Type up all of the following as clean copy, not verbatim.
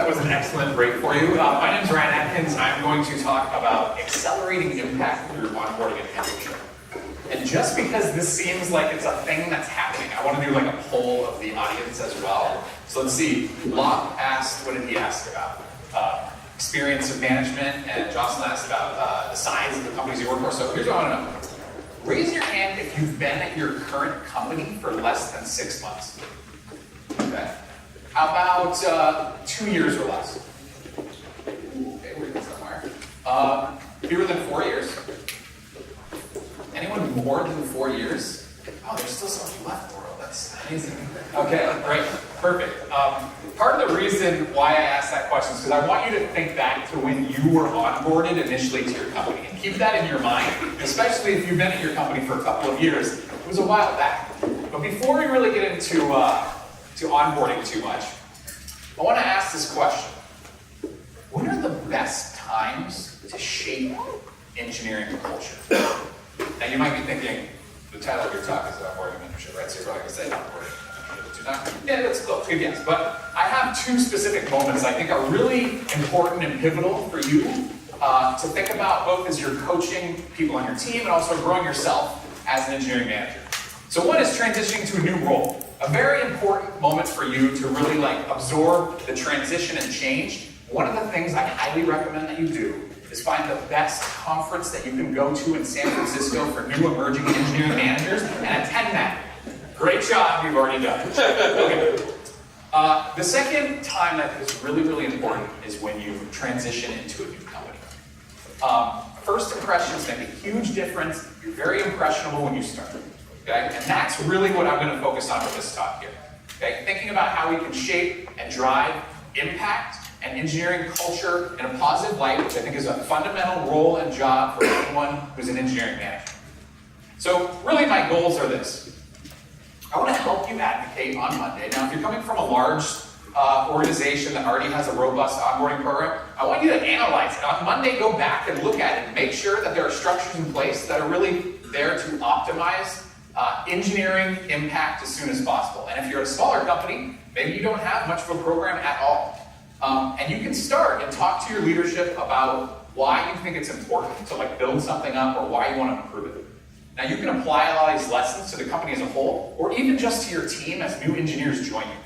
that was an excellent break for you. My name is Ryan Atkins. I'm going to talk about accelerating impact through onboarding and mentorship. And just because this seems like it's a thing that's happening, I want to do like a poll of the audience as well. So let's see. Locke asked, what did he ask about? Experience of management, and Jocelyn asked about the size of the companies you work for. So here's what I want to know. Raise your hand if you've been at your current company for less than 6 months. Okay. How about 2 years or less? Okay, we're good somewhere. Fewer than 4 years? Anyone more than 4 years? Oh, there's still so much left in the world. That's amazing. Okay, great. Perfect. Part of the reason why I asked that question is because I want you to think back to when you were onboarded initially to your company. And keep that in your mind, especially if you've been at your company for a couple of years. It was a while back. But before we really get into to onboarding too much, I want to ask this question. When are the best times to shape engineering culture? Now you might be thinking, the title of your talk is onboarding mentorship, right? So you're probably going to say onboarding mentorship. Yeah, that's close, good guess. But I have two specific moments I think are really important and pivotal for you to think about, both as you're coaching people on your team and also growing yourself as an engineering manager. So one is transitioning to a new role. A very important moment for you to really absorb the transition and change. One of the things I highly recommend that you do is find the best conference that you can go to in San Francisco for new emerging engineering managers and attend that. Great job, you've already done it. Okay. The second time that is really, really important is when you transition into a new company. First impressions make a huge difference. You're very impressionable when you start. Okay? And that's really what I'm going to focus on with this talk here. Okay? Thinking about how we can shape and drive impact and engineering culture in a positive light, which I think is a fundamental role and job for anyone who's an engineering manager. So really my goals are this. I want to help you advocate on Monday. Now, if you're coming from a large organization that already has a robust onboarding program, I want you to analyze it. On Monday, go back and look at it and make sure that there are structures in place that are really there to optimize engineering impact as soon as possible. And if you're a smaller company, maybe you don't have much of a program at all. And you can start and talk to your leadership about why you think it's important to build something up or why you want to improve it. Now you can apply a lot of these lessons to the company as a whole, or even just to your team as new engineers join you.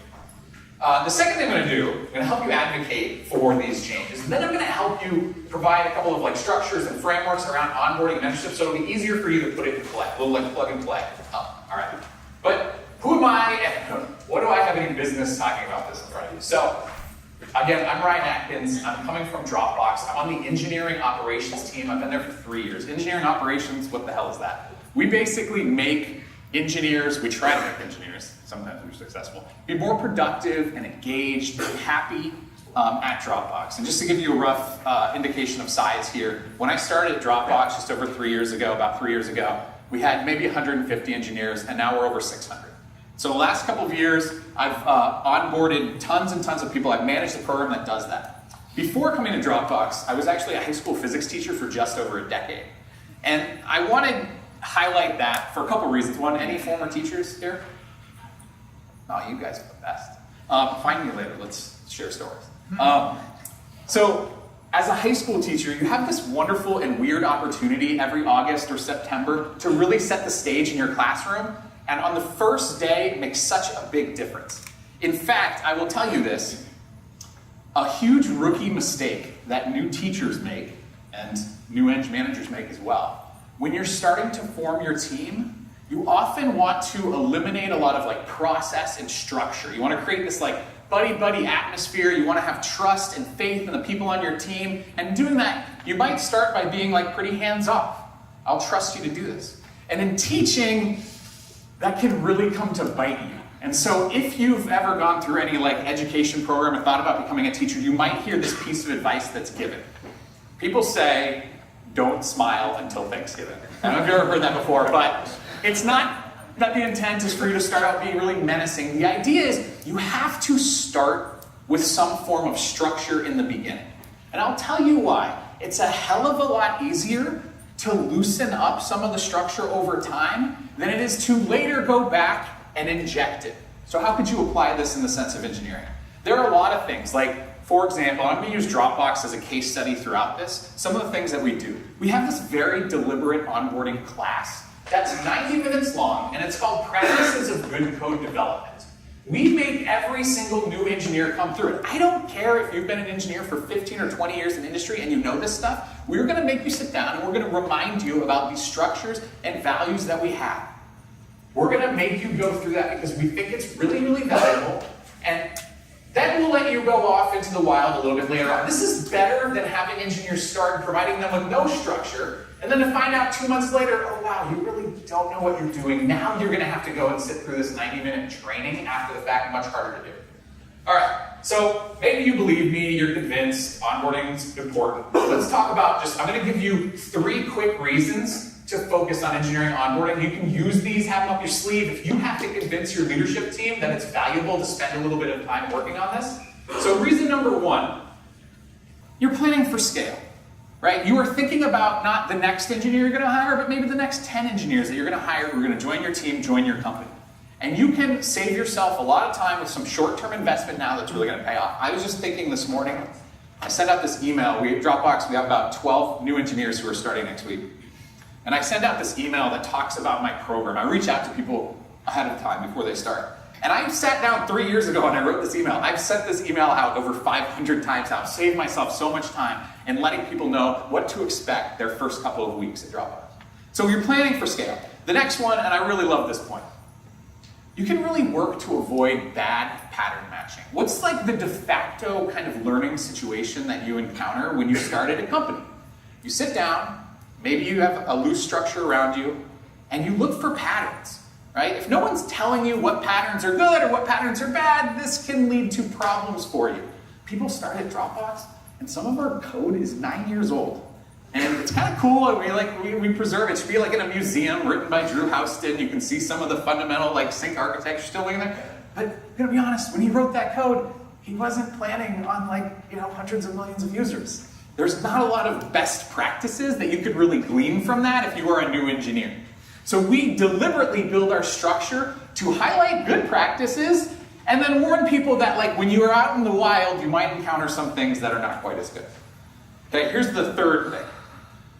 The second thing I'm going to do, I'm going to help you advocate for these changes. And then I'm going to help you provide a couple of structures and frameworks around onboarding and mentorship so it'll be easier for you to put it in play, a little plug and play. All right. But who am I and what do I have any business talking about this in front of you? So, again, I'm Ryan Atkins. I'm coming from Dropbox. I'm on the engineering operations team. I've been there for 3 years. Engineering operations, what the hell is that? We basically make engineers, we try to make engineers, sometimes we're successful, be more productive and engaged and happy at Dropbox. And just to give you a rough indication of size here, when I started at Dropbox just over 3 years ago, about 3 years ago, we had maybe 150 engineers, and now we're over 600. So the last couple of years, I've onboarded tons and tons of people. I've managed a program that does that. Before coming to Dropbox, I was actually a high school physics teacher for just over a decade. And I wanted highlight that for a couple reasons. One, any former teachers here? Oh, you guys are the best. Find me later, let's share stories. So, as a high school teacher, you have this wonderful and weird opportunity every August or September to really set the stage in your classroom, and on the first day, it makes such a big difference. In fact, I will tell you this, a huge rookie mistake that new teachers make, and new eng managers make as well, when you're starting to form your team, you often want to eliminate a lot of process and structure. You want to create this buddy-buddy atmosphere. You want to have trust and faith in the people on your team. And doing that, you might start by being pretty hands-off. I'll trust you to do this. And in teaching, that can really come to bite you. And so if you've ever gone through any education program or thought about becoming a teacher, you might hear this piece of advice that's given. People say, don't smile until Thanksgiving. I don't know if you've ever heard that before, but it's not that the intent is for you to start out being really menacing. The idea is you have to start with some form of structure in the beginning. And I'll tell you why. It's a hell of a lot easier to loosen up some of the structure over time than it is to later go back and inject it. So how could you apply this in the sense of engineering? There are a lot of things, for example, I'm going to use Dropbox as a case study throughout this. Some of the things that we do. We have this very deliberate onboarding class that's 90 minutes long, and it's called Practices of Good Code Development. We make every single new engineer come through it. I don't care if you've been an engineer for 15 or 20 years in industry and you know this stuff. We're going to make you sit down and we're going to remind you about these structures and values that we have. We're going to make you go through that because we think it's really, really valuable. And then we'll let you go off into the wild a little bit later on. This is better than having engineers start and providing them with no structure, and then to find out 2 months later, oh wow, you really don't know what you're doing. Now you're going to have to go and sit through this 90-minute training after the fact, much harder to do. All right, so maybe you believe me, you're convinced onboarding's important. Let's talk about I'm going to give you 3 quick reasons to focus on engineering onboarding. You can use these, have them up your sleeve. If you have to convince your leadership team that it's valuable to spend a little bit of time working on this. So reason number 1, you're planning for scale, right? You are thinking about not the next engineer you're going to hire, but maybe the next 10 engineers that you're going to hire who are going to join your team, join your company. And you can save yourself a lot of time with some short-term investment now that's really going to pay off. I was just thinking this morning, I sent out this email. We at Dropbox, we have about 12 new engineers who are starting next week. And I send out this email that talks about my program. I reach out to people ahead of time before they start. And I sat down 3 years ago and I wrote this email. I've sent this email out over 500 times now. I've saved myself so much time in letting people know what to expect their first couple of weeks at Dropbox. So you're planning for scale. The next one, and I really love this point, you can really work to avoid bad pattern matching. What's like the de facto kind of learning situation that you encounter when you start at a company? You sit down, maybe you have a loose structure around you, and you look for patterns, right? If no one's telling you what patterns are good or what patterns are bad, this can lead to problems for you. People start at Dropbox, and some of our code is 9 years old. And it's kind of cool, and we preserve it. It should be like in a museum written by Drew Houston. You can see some of the fundamental sync architecture still in there. But I'm gonna be honest, when he wrote that code, he wasn't planning on hundreds of millions of users. There's not a lot of best practices that you could really glean from that if you are a new engineer. So we deliberately build our structure to highlight good practices and then warn people that when you are out in the wild, you might encounter some things that are not quite as good. Okay, here's the third thing.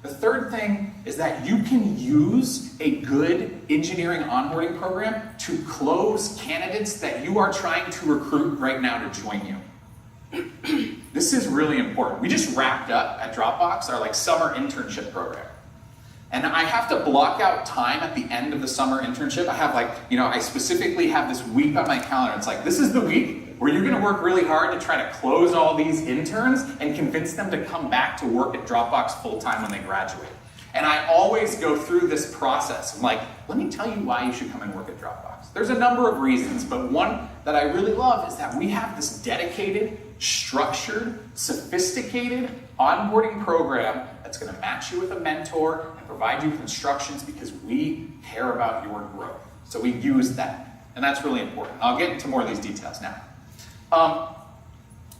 The third thing is that you can use a good engineering onboarding program to close candidates that you are trying to recruit right now to join you. This is really important. We just wrapped up at Dropbox our summer internship program. And I have to block out time at the end of the summer internship. I have I specifically have this week on my calendar. It's this is the week where you're gonna work really hard to try to close all these interns and convince them to come back to work at Dropbox full-time when they graduate. And I always go through this process. I'm let me tell you why you should come and work at Dropbox. There's a number of reasons, but one that I really love is that we have this dedicated, structured, sophisticated onboarding program that's going to match you with a mentor and provide you with instructions because we care about your growth. So we use that, and that's really important. I'll get into more of these details now.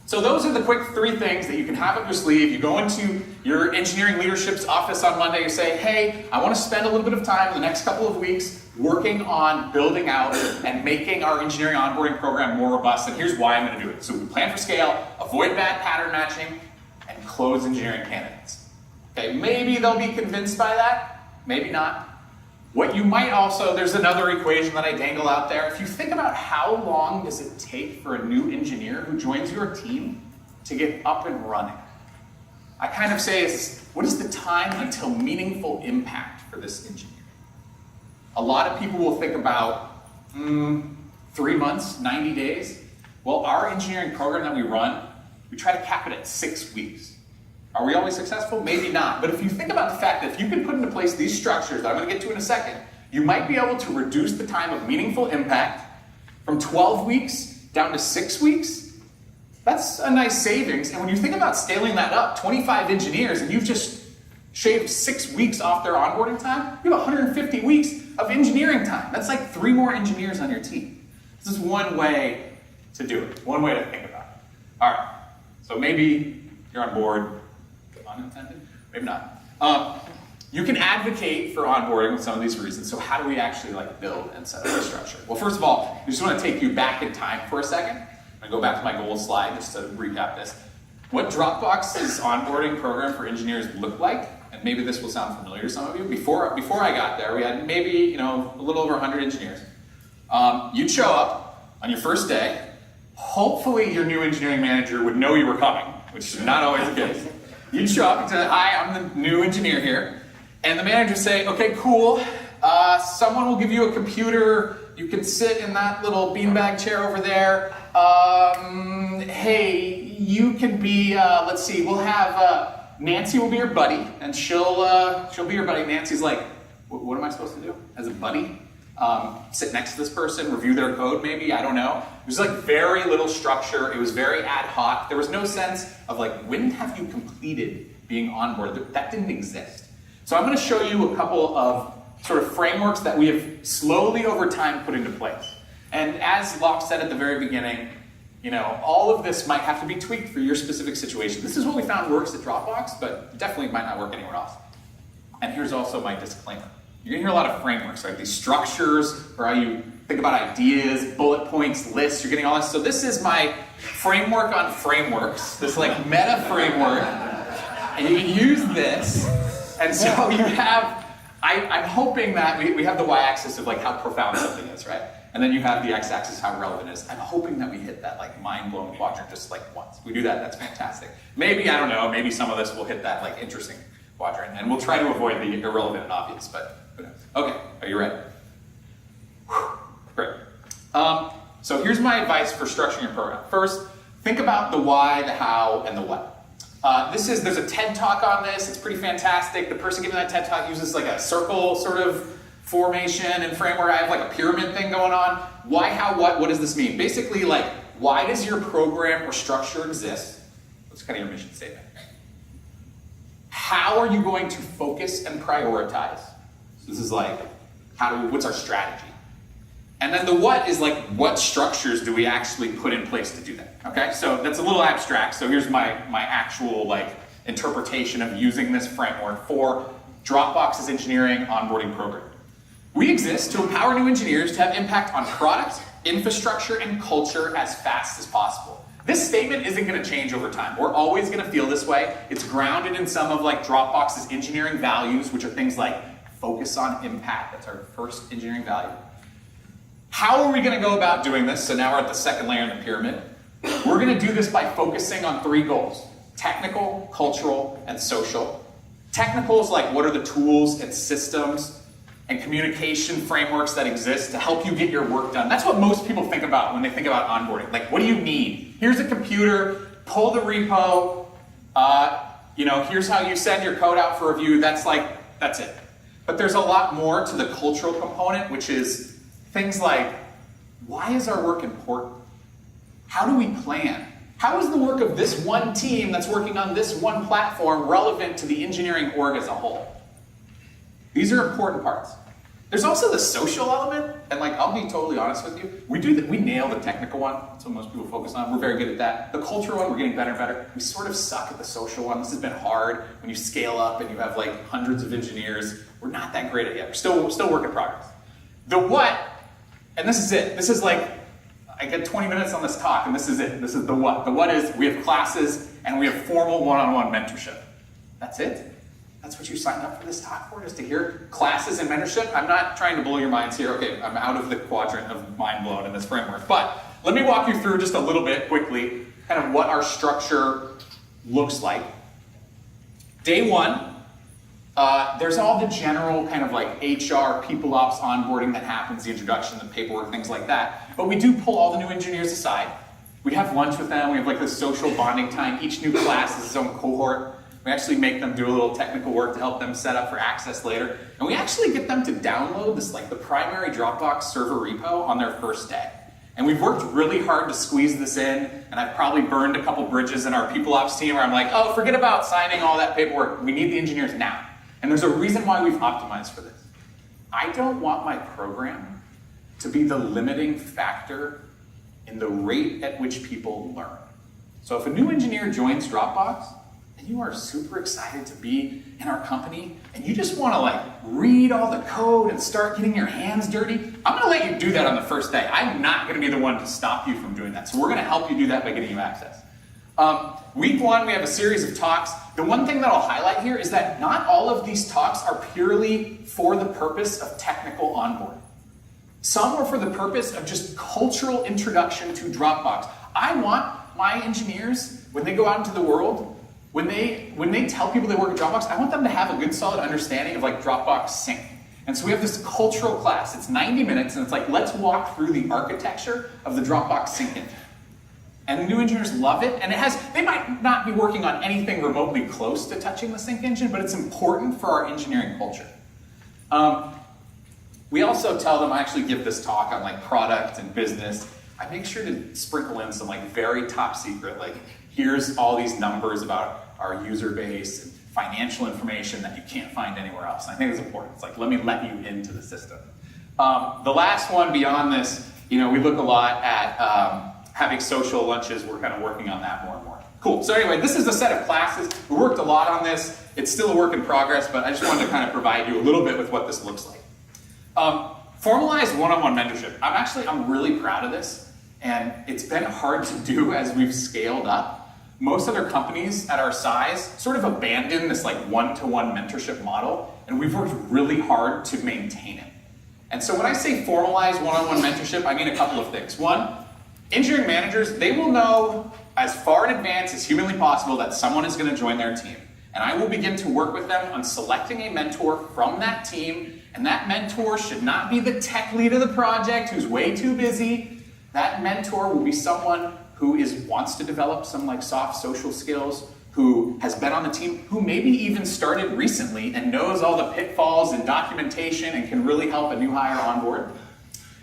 So those are the quick 3 things that you can have up your sleeve. You go into your engineering leadership's office on Monday, you say, hey, I want to spend a little bit of time in the next couple of weeks working on building out and making our engineering onboarding program more robust, and here's why I'm going to do it. So we plan for scale, avoid bad pattern matching, and close engineering candidates. Okay, maybe they'll be convinced by that, maybe not. What you might also, there's another equation that I dangle out there. If you think about how long does it take for a new engineer who joins your team to get up and running, I kind of say, what is the time until meaningful impact for this engineer? A lot of people will think about 3 months, 90 days. Well, our engineering program that we run, we try to cap it at 6 weeks. Are we always successful? Maybe not. But if you think about the fact that if you can put into place these structures that I'm going to get to in a second, you might be able to reduce the time of meaningful impact from 12 weeks down to 6 weeks. That's a nice savings. And when you think about scaling that up, 25 engineers, and you've just shaved 6 weeks off their onboarding time, you have 150 weeks of engineering time. That's 3 more engineers on your team. This is one way to do it, one way to think about it. All right, so maybe you're on board. Unintended? Maybe not. You can advocate for onboarding with some of these reasons. So how do we actually build and set up a structure? Well, first of all, I just want to take you back in time for a second. I'm gonna go back to my goals slide just to recap this. What Dropbox's onboarding program for engineers looked like, and maybe this will sound familiar to some of you, before I got there, we had maybe a little over 100 engineers. You'd show up on your first day. Hopefully your new engineering manager would know you were coming, which is not always the case. You'd show up and say, hi, I'm the new engineer here. And the manager would say, okay, cool. Someone will give you a computer. You can sit in that little beanbag chair over there. Hey, you can be, let's see, we'll have, Nancy will be your buddy, and she'll be your buddy. Nancy's like, what am I supposed to do as a buddy? Sit next to this person, review their code maybe, I don't know. It was like very little structure. It was very ad hoc. There was no sense of like, when have you completed being onboarded? That didn't exist. So I'm going to show you a couple of sort of frameworks that we have slowly over time put into place. And as Locke said at the very beginning, all of this might have to be tweaked for your specific situation. This is what we found works at Dropbox, but definitely might not work anywhere else. And here's also my disclaimer. You're gonna hear a lot of frameworks, like these structures, or how you think about ideas, bullet points, lists, you're getting all this. So this is my framework on frameworks, this like meta framework, and you can use this. And so you have, I'm hoping that we have the y-axis of like how profound something is, right? And then you have the x-axis, how relevant it is. I'm hoping that we hit that like mind-blown quadrant just like once. If we do that, that's fantastic. Maybe, I don't know, maybe some of this will hit that like interesting quadrant, and we'll try to avoid the irrelevant and obvious, but who knows. Okay, are you ready? Whew. Great. So here's my advice for structuring your program. First, think about the why, the how, and the what. There's a TED Talk on this. It's pretty fantastic. The person giving that TED Talk uses like a circle sort of formation and framework. I have like a pyramid thing going on. Why, how, what does this mean? Basically, like, why does your program or structure exist? That's kind of your mission statement. How are you going to focus and prioritize? So this is like, what's our strategy? And then the what is like, what structures do we actually put in place to do that? Okay, so that's a little abstract. So here's my actual like interpretation of using this framework for Dropbox's engineering onboarding program. We exist to empower new engineers to have impact on product, infrastructure, and culture as fast as possible. This statement isn't going to change over time. We're always going to feel this way. It's grounded in some of like Dropbox's engineering values, which are things like focus on impact. That's our first engineering value. How are we going to go about doing this? So now we're at the second layer in the pyramid. We're going to do this by focusing on 3 goals: technical, cultural, and social. Technical is like, what are the tools and systems and communication frameworks that exist to help you get your work done? That's what most people think about when they think about onboarding. Like, what do you need? Here's a computer, pull the repo, here's how you send your code out for review. That's it. But there's a lot more to the cultural component, which is things like, why is our work important? How do we plan? How is the work of this one team that's working on this one platform relevant to the engineering org as a whole? These are important parts. There's also the social element, and like, I'll be totally honest with you, we nail the technical one. That's what most people focus on. We're very good at that. The cultural one, we're getting better and better. We sort of suck at the social one. This has been hard when you scale up and you have like hundreds of engineers. We're not that great at it yet. We're still work in progress. The what, and this is it. This is like, I get 20 minutes on this talk, and this is it. This is the what. The what is, we have classes, and we have formal one-on-one mentorship. That's it. That's what you signed up for this talk for, just to hear classes and mentorship? I'm not trying to blow your minds here. Okay, I'm out of the quadrant of mind blown in this framework. But let me walk you through just a little bit quickly, kind of what our structure looks like. Day 1, there's all the general kind of like HR, people ops, onboarding that happens, the introduction, the paperwork, things like that. But we do pull all the new engineers aside. We have lunch with them. We have like this social bonding time. Each new class is its own cohort. We actually make them do a little technical work to help them set up for access later. And we actually get them to download this, like the primary Dropbox server repo on their first day. And we've worked really hard to squeeze this in, and I've probably burned a couple bridges in our people ops team where I'm like, oh, forget about signing all that paperwork. We need the engineers now. And there's a reason why we've optimized for this. I don't want my program to be the limiting factor in the rate at which people learn. So if a new engineer joins Dropbox, and you are super excited to be in our company, and you just want to like read all the code and start getting your hands dirty, I'm going to let you do that on the first day. I'm not going to be the one to stop you from doing that. So we're going to help you do that by getting you access. Week 1, we have a series of talks. The one thing that I'll highlight here is that not all of these talks are purely for the purpose of technical onboarding. Some are for the purpose of just cultural introduction to Dropbox. I want my engineers, when they go out into the world, when they tell people they work at Dropbox, I want them to have a good solid understanding of like Dropbox sync. And so we have this cultural class. It's 90 minutes, and it's like, let's walk through the architecture of the Dropbox sync engine. And the new engineers love it, and they might not be working on anything remotely close to touching the sync engine, but it's important for our engineering culture. We also tell them, I actually give this talk on like product and business. I make sure to sprinkle in some like very top secret, like here's all these numbers about our user base and financial information that you can't find anywhere else. And I think it's important. It's like, let me let you into the system. The last one beyond this, we look a lot at having social lunches. We're kind of working on that more and more. Cool. So anyway, this is a set of classes. We worked a lot on this. It's still a work in progress, but I just wanted to kind of provide you a little bit with what this looks like. Formalized one-on-one mentorship. I'm really proud of this, and it's been hard to do as we've scaled up. Most other companies at our size sort of abandon this like one-to-one mentorship model, and we've worked really hard to maintain it. And so when I say formalized one-on-one mentorship, I mean a couple of things. One, engineering managers, they will know as far in advance as humanly possible that someone is going to join their team. And I will begin to work with them on selecting a mentor from that team, and that mentor should not be the tech lead of the project who's way too busy. That mentor will be someone who wants to develop some like soft social skills, who has been on the team, who maybe even started recently and knows all the pitfalls and documentation and can really help a new hire onboard.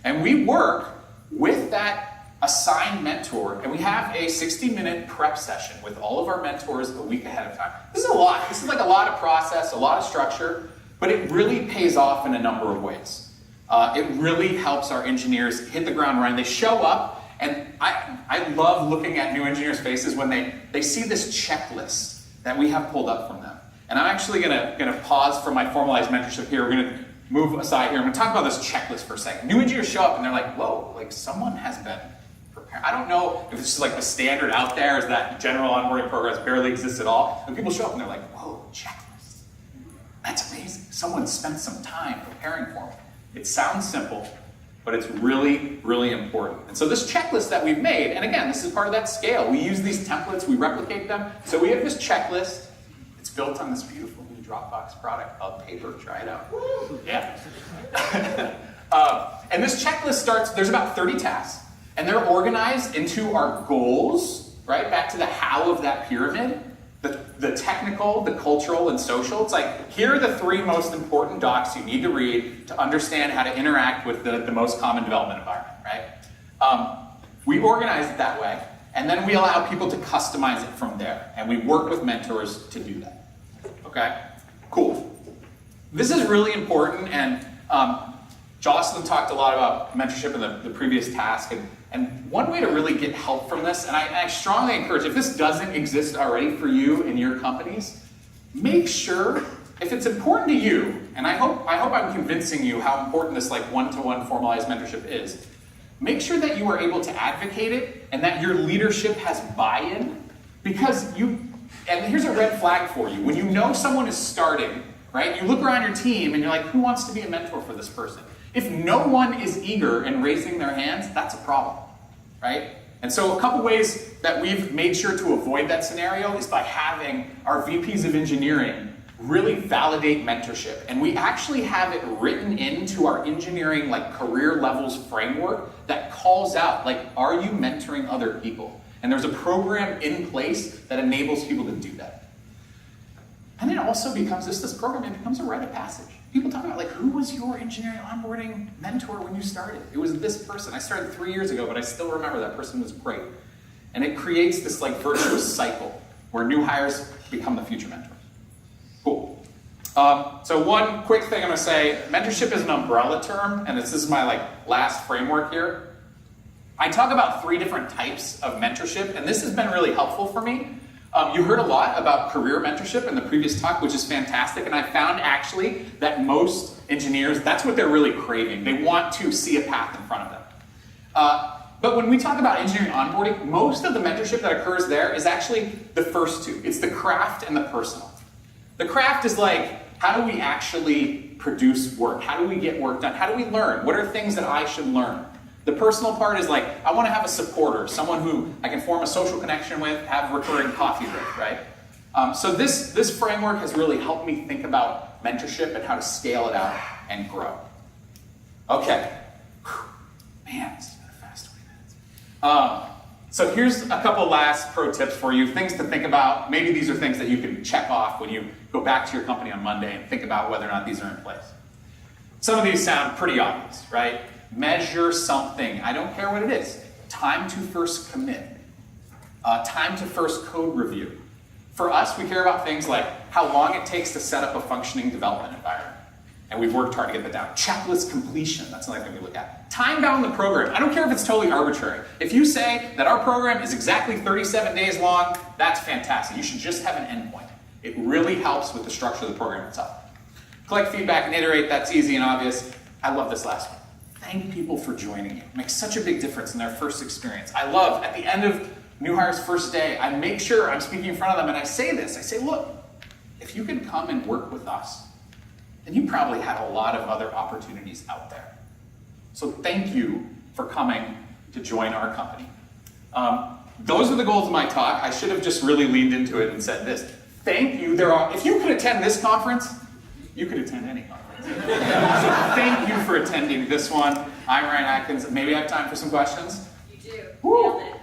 And we work with that assigned mentor, and we have a 60-minute prep session with all of our mentors a week ahead of time. This is a lot. This is like a lot of process, a lot of structure, but it really pays off in a number of ways. It really helps our engineers hit the ground running. They show up, and I love looking at new engineers' faces when they see this checklist that we have pulled up from them. And I'm actually gonna pause from my formalized mentorship here. We're gonna move aside here. I'm gonna talk about this checklist for a second. New engineers show up and they're like, whoa, like someone has been prepared. I don't know if it's just like the standard out there is that general onboarding programs barely exist at all. And people show up and they're like, whoa, checklist. That's amazing. Someone spent some time preparing for me. It sounds simple, but it's really, really important. And so this checklist that we've made, and again, this is part of that scale. We use these templates, we replicate them. So we have this checklist. It's built on this beautiful new Dropbox product called Paper. Try it out. Yeah. And this checklist starts, there's about 30 tasks, and they're organized into our goals, right? Back to the how of that pyramid. The technical, the cultural, and social. It's like, here are the 3 most important docs you need to read to understand how to interact with the most common development environment, right? We organize it that way, and then we allow people to customize it from there, and we work with mentors to do that. Okay? Cool. This is really important, and Jocelyn talked a lot about mentorship in the previous task, and one way to really get help from this, and I strongly encourage, if this doesn't exist already for you in your companies, make sure, if it's important to you, and I hope I'm convincing you how important this like one-to-one formalized mentorship is, make sure that you are able to advocate it and that your leadership has buy-in, because and here's a red flag for you. When you know someone is starting, right, you look around your team and you're like, who wants to be a mentor for this person? If no one is eager in raising their hands, that's a problem, right? And so a couple ways that we've made sure to avoid that scenario is by having our VPs of engineering really validate mentorship. And we actually have it written into our engineering like career levels framework that calls out, like, are you mentoring other people? And there's a program in place that enables people to do that. And it also becomes, this program, it becomes a rite of passage. People talk about, like, who was your engineering onboarding mentor when you started? It was this person. I started 3 years ago, but I still remember that person was great. And it creates this, like, virtuous cycle where new hires become the future mentors. Cool. So one quick thing I'm going to say, mentorship is an umbrella term, and this is my, like, last framework here. I talk about 3 different types of mentorship, and this has been really helpful for me. You heard a lot about career mentorship in the previous talk, which is fantastic, and I found actually that most engineers, that's what they're really craving. They want to see a path in front of them. But when we talk about engineering onboarding, most of the mentorship that occurs there is actually the first two. It's the craft and the personal. The craft is like, how do we actually produce work? How do we get work done? How do we learn? What are things that I should learn? The personal part is like, I want to have a supporter, someone who I can form a social connection with, have recurring coffee with, right? So this framework has really helped me think about mentorship and how to scale it out and grow. Okay. Man, this has been a fast 20 minutes. So here's a couple last pro tips for you, things to think about. Maybe these are things that you can check off when you go back to your company on Monday and think about whether or not these are in place. Some of these sound pretty obvious, right? Measure something. I don't care what it is. Time to first commit. Time to first code review. For us, we care about things like how long it takes to set up a functioning development environment. And we've worked hard to get that down. Checklist completion, that's another thing we look at. Time bound the program. I don't care if it's totally arbitrary. If you say that our program is exactly 37 days long, that's fantastic. You should just have an endpoint. It really helps with the structure of the program itself. Collect feedback and iterate, that's easy and obvious. I love this last one. Thank people for joining you. It makes such a big difference in their first experience. I love, at the end of new hire's first day, I make sure I'm speaking in front of them and I say this. I say, look, if you can come and work with us, then you probably have a lot of other opportunities out there. So thank you for coming to join our company. Those are the goals of my talk. I should have just really leaned into it and said this. Thank you. If you could attend this conference, you could attend any conference. So thank you for attending this one. I'm Ryan Atkins. Maybe I have time for some questions? You do. Woo. Nailed it.